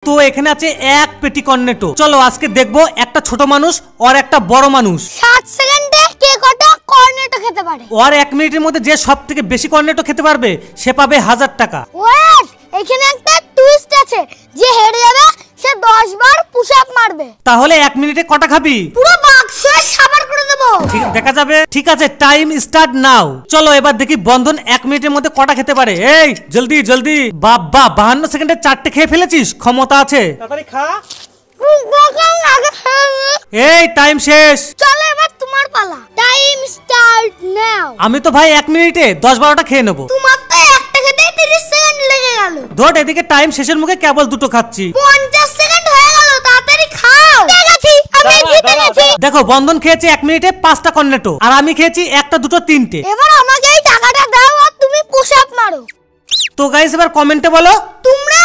তো এখানে আছে এক পেটি কর্নেটো। চলো আজকে দেখবো একটা ছোট মানুষ আর একটা বড় মানুষ 7 সেকেন্ডে কে কত কর্নেটো খেতে পারে। আর 1 মিনিটের মধ্যে যে সবথেকে বেশি কর্নেটো খেতে পারবে সে পাবে 1000 টাকা। ওয়েট, এখানে একটা টুইস্ট আছে, যে হেরে যাবে সে 10 বার পুশ আপ মারবে। তাহলে 1 মিনিটে কটা খাবি? পুরো বাক্স সাবার করে দেব। ঠিক দেখা যাবে। ঠিক আছে, টাইম স্টার্ট নাও। চলো এবার দেখি বন্ধন 1 মিনিটের মধ্যে কটা খেতে পারে। এই জলদি জলদি। বাবা 52 সেকেন্ডে 4টে খেয়ে ফেলেছিস, ক্ষমতা আছে। তাড়াতাড়ি খা। এই টাইম শেষ। চলো এবার তোমার পালা। Time start now. আমি তো ভাই 1 মিনিটে 10-12টা খেয়ে নেবো। তোমার তো একটা খেতে 30 সেকেন্ড লেগে গেল। ধর এদিকে টাইম শেষের মুখে কেবল 2টো খাচ্ছি। 50 সেকেন্ড হয়ে গেল, তাড়াতাড়ি খাও। দেখেছি আমি জিতে গেছি। দেখো বন্ধন খেয়েছে 1 মিনিটে 5টা কর্নেটো, আর আমি খেয়েছি 1টা 2টো 3টে। এবার আমাকে এই টাকাটা দাও আর তুমি পুশ আপ মারো। তো গাইস এবার কমেন্টে বলো তোমরা